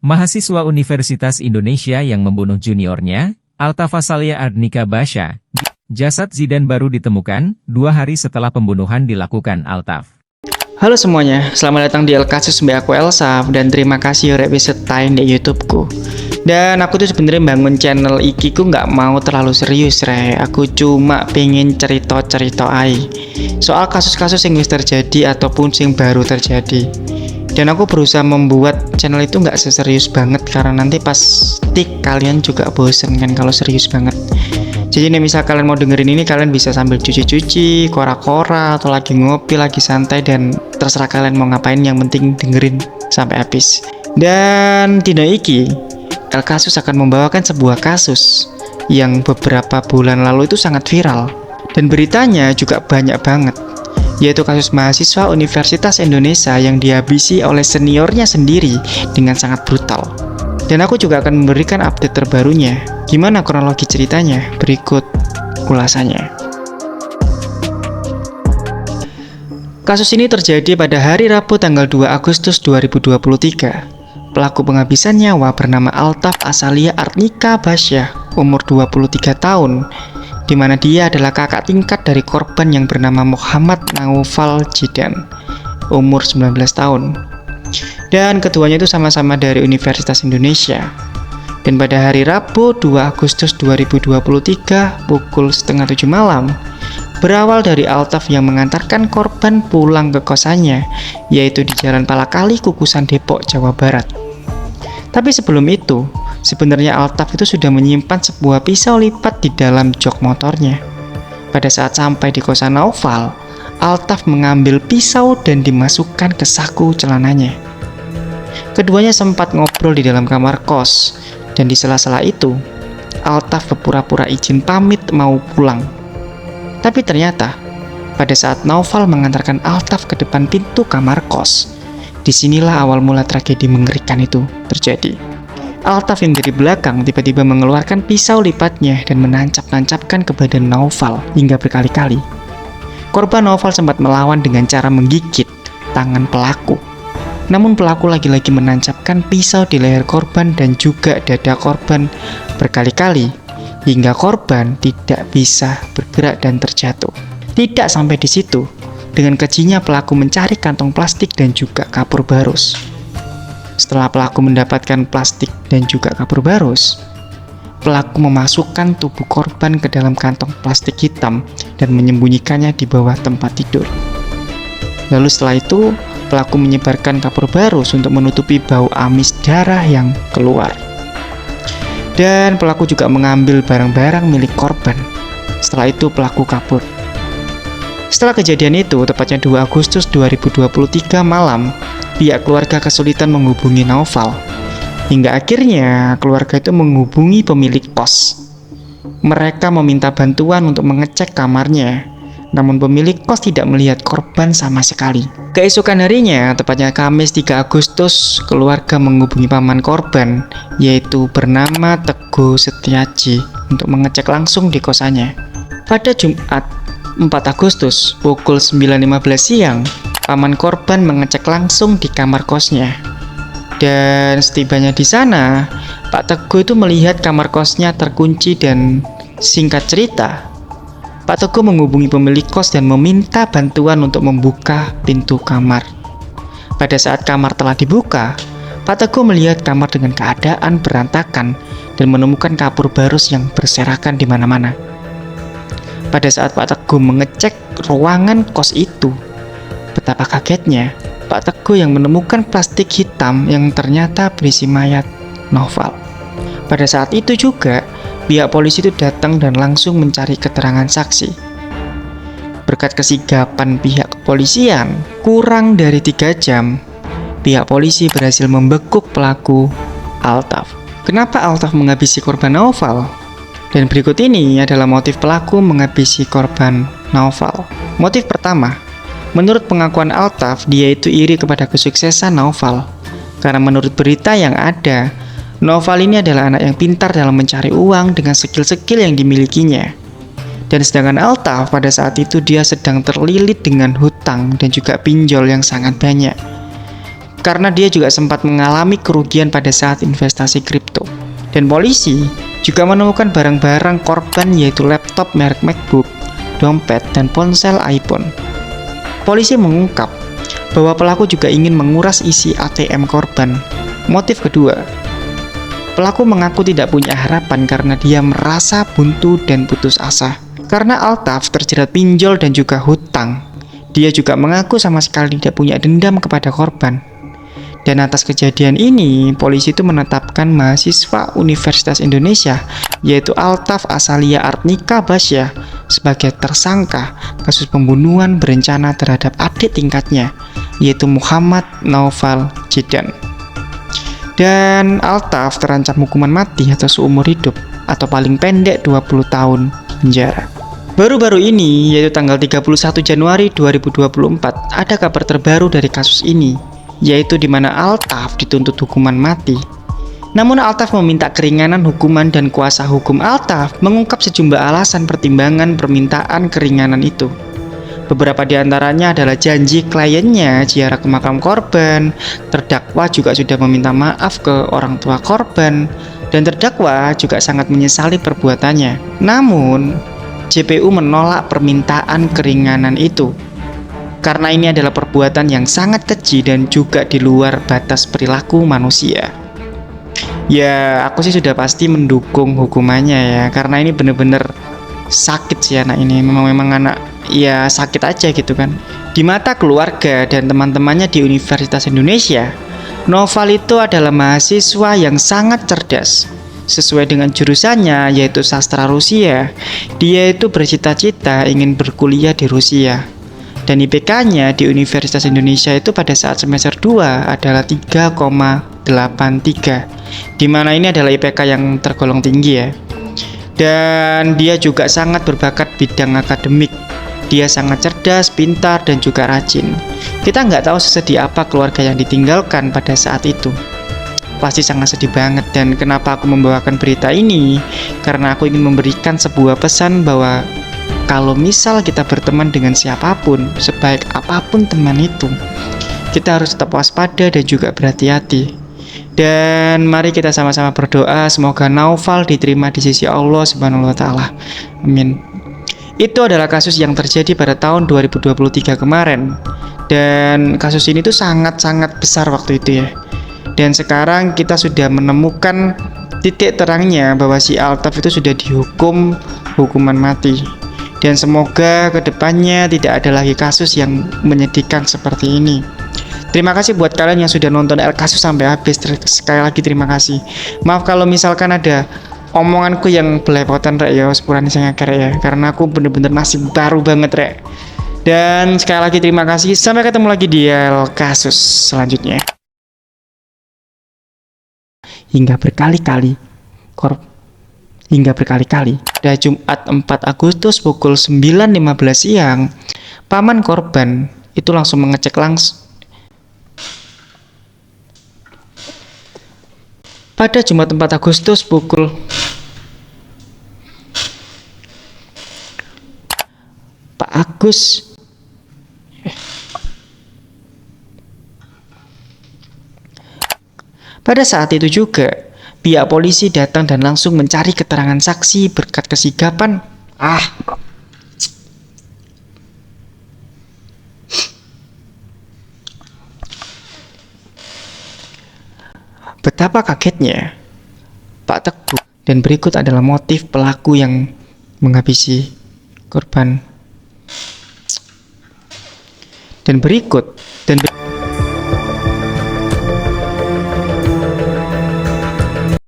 Mahasiswa Universitas Indonesia yang membunuh juniornya, Altaf Asalia Arnika Basya. Jasad Zidan baru ditemukan 2 hari setelah pembunuhan dilakukan Altaf. Halo semuanya, selamat datang di El Kasus Mbak aku Elsa, dan terima kasih udah bisa setain di YouTubeku. Dan aku tuh sebenarnya bangun channel iki ku nggak mau terlalu serius, re. Aku cuma pengen cerita-cerita aja soal kasus-kasus yang wis terjadi ataupun yang baru terjadi. Dan aku berusaha membuat channel itu nggak seserius banget karena nanti pasti kalian juga bosen kan kalau serius banget. Jadi nih misal kalian mau dengerin ini, kalian bisa sambil cuci-cuci, kora-kora, atau lagi ngopi, lagi santai, dan terserah kalian mau ngapain, yang penting dengerin sampai habis. Dan dino iki, El Kasus akan membawakan sebuah kasus yang beberapa bulan lalu itu sangat viral. Dan beritanya juga banyak banget, yaitu kasus mahasiswa Universitas Indonesia yang dihabisi oleh seniornya sendiri dengan sangat brutal. Dan aku juga akan memberikan update terbarunya. Gimana kronologi ceritanya? Berikut ulasannya. Kasus ini terjadi pada hari Rabu tanggal 2 Agustus 2023. Pelaku penghabisan nyawa bernama Altaf Asalia Arnika Basya, umur 23 tahun, di mana dia adalah kakak tingkat dari korban yang bernama Muhammad Naufal Zidan, umur 19 tahun. Dan keduanya itu sama-sama dari Universitas Indonesia. Dan pada hari Rabu 2 Agustus 2023 pukul setengah 7 malam, berawal dari Altaf yang mengantarkan korban pulang ke kosannya, yaitu di Jalan Palakali, Kukusan, Depok, Jawa Barat. Tapi sebelum itu, sebenarnya Altaf itu sudah menyimpan sebuah pisau lipat di dalam jok motornya. Pada saat sampai di kosan Naufal, Altaf mengambil pisau dan dimasukkan ke saku celananya. Keduanya sempat ngobrol di dalam kamar kos, dan di sela-sela itu, Altaf berpura-pura izin pamit mau pulang. Tapi ternyata, pada saat Naufal mengantarkan Altaf ke depan pintu kamar kos, disinilah awal mula tragedi mengerikan itu terjadi. Altaf yang dari belakang tiba-tiba mengeluarkan pisau lipatnya dan menancap-nancapkan ke badan Naufal hingga berkali-kali. Korban Naufal sempat melawan dengan cara menggigit tangan pelaku. Namun pelaku lagi-lagi menancapkan pisau di leher korban dan juga dada korban berkali-kali hingga korban tidak bisa bergerak dan terjatuh. Tidak sampai di situ, dengan kejinya pelaku mencari kantong plastik dan juga kapur barus. Setelah pelaku mendapatkan plastik dan juga kapur barus, pelaku memasukkan tubuh korban ke dalam kantong plastik hitam dan menyembunyikannya di bawah tempat tidur. Lalu setelah itu, pelaku menyebarkan kapur barus untuk menutupi bau amis darah yang keluar. Dan pelaku juga mengambil barang-barang milik korban. Setelah itu pelaku kabur. Setelah kejadian itu, tepatnya 2 Agustus 2023 malam, pihak keluarga kesulitan menghubungi Naufal. Hingga akhirnya keluarga itu menghubungi pemilik kos. Mereka meminta bantuan untuk mengecek kamarnya, namun pemilik kos tidak melihat korban sama sekali. Keesokan harinya, tepatnya Kamis 3 Agustus, keluarga menghubungi paman korban, yaitu bernama Teguh Setiaji, untuk mengecek langsung di kosannya. Pada Jumat 4 Agustus pukul 9.15 siang, paman korban mengecek langsung di kamar kosnya. Dan setibanya di sana, Pak Teguh itu melihat kamar kosnya terkunci dan singkat cerita, Pak Teguh menghubungi pemilik kos dan meminta bantuan untuk membuka pintu kamar. Pada saat kamar telah dibuka, Pak Teguh melihat kamar dengan keadaan berantakan dan menemukan kapur barus yang berserakan di mana-mana. Pada saat Pak Teguh mengecek ruangan kos itu, betapa kagetnya Pak Teguh yang menemukan plastik hitam yang ternyata berisi mayat Naufal. Pada saat itu juga, pihak polisi itu datang dan langsung mencari keterangan saksi. Berkat kesigapan pihak kepolisian, kurang dari 3 jam, pihak polisi berhasil membekuk pelaku Altaf. Kenapa Altaf menghabisi korban Naufal? Dan berikut ini adalah motif pelaku menghabisi korban Naufal. Motif pertama, menurut pengakuan Altaf, dia itu iri kepada kesuksesan Naufal. Karena menurut berita yang ada, Naufal ini adalah anak yang pintar dalam mencari uang dengan skill-skill yang dimilikinya. Dan sedangkan Altaf pada saat itu dia sedang terlilit dengan hutang dan juga pinjol yang sangat banyak. karena dia juga sempat mengalami kerugian pada saat investasi kripto. Dan polisi juga menemukan barang-barang korban yaitu laptop merek MacBook, dompet, dan ponsel iPhone. Polisi mengungkap bahwa pelaku juga ingin menguras isi ATM korban. Motif kedua, pelaku mengaku tidak punya harapan karena dia merasa buntu dan putus asa. Karena Altaf terjerat pinjol dan juga hutang, dia juga mengaku sama sekali tidak punya dendam kepada korban. Dan atas kejadian ini, polisi itu menetapkan mahasiswa Universitas Indonesia, yaitu Altaf Asalia Artnika Basya, sebagai tersangka kasus pembunuhan berencana terhadap adik tingkatnya, yaitu Muhammad Naufal Jidan. Dan Altaf terancam hukuman mati atau seumur hidup, atau paling pendek 20 tahun penjara. Baru-baru ini, yaitu tanggal 31 Januari 2024, ada kabar terbaru dari kasus ini, yaitu di mana Altaf dituntut hukuman mati. Namun Altaf meminta keringanan hukuman dan kuasa hukum Altaf mengungkap sejumlah alasan pertimbangan permintaan keringanan itu. Beberapa di antaranya adalah janji kliennya ziarah ke makam korban, terdakwa juga sudah meminta maaf ke orang tua korban, dan terdakwa juga sangat menyesali perbuatannya. Namun, JPU menolak permintaan keringanan itu karena ini adalah perbuatan yang sangat keji dan juga di luar batas perilaku manusia. Ya, aku sih sudah pasti mendukung hukumannya ya, karena ini bener-bener sakit sih anak ini. Memang anak ya sakit aja gitu kan. Di mata keluarga dan teman-temannya di Universitas Indonesia, Noval itu adalah mahasiswa yang sangat cerdas. Sesuai dengan jurusannya yaitu sastra Rusia, dia itu bercita-cita ingin berkuliah di Rusia. Dan IPK-nya di Universitas Indonesia itu pada saat semester 2 adalah 3,83, dimana ini adalah IPK yang tergolong tinggi ya. Dan dia juga sangat berbakat bidang akademik. Dia sangat cerdas, pintar, dan juga rajin. Kita nggak tahu sesedih apa keluarga yang ditinggalkan pada saat itu. Pasti sangat sedih banget. Dan kenapa aku membawakan berita ini? Karena aku ingin memberikan sebuah pesan bahwa kalau misal kita berteman dengan siapapun, sebaik apapun teman itu, kita harus tetap waspada dan juga berhati-hati. Dan mari kita sama-sama berdoa semoga Naufal diterima di sisi Allah Subhanahu wa taala. Amin. Itu adalah kasus yang terjadi pada tahun 2023 kemarin. Dan kasus ini tuh sangat-sangat besar waktu itu ya. Dan sekarang kita sudah menemukan titik terangnya bahwa si Altaf itu sudah dihukum hukuman mati. Dan semoga kedepannya tidak ada lagi kasus yang menyedihkan seperti ini. Terima kasih buat kalian yang sudah nonton El Kasus sampai habis. Sekali lagi terima kasih. Maaf kalau misalkan ada omonganku yang belepotan rek ya, sepurane saya ngakar ya, karena aku bener-bener masih baru banget rek. Dan sekali lagi terima kasih. Sampai ketemu lagi di El Kasus selanjutnya. Hingga berkali-kali pada Jumat 4 Agustus pukul 9.15 siang, paman korban itu langsung mengecek langsung. Pada Jumat 4 Agustus pukul Pak Agus Pada saat itu juga, pihak polisi datang dan langsung mencari keterangan saksi berkat kesigapan. Betapa kagetnya Pak Teguh. Dan berikut adalah motif pelaku yang menghabisi korban. Dan berikut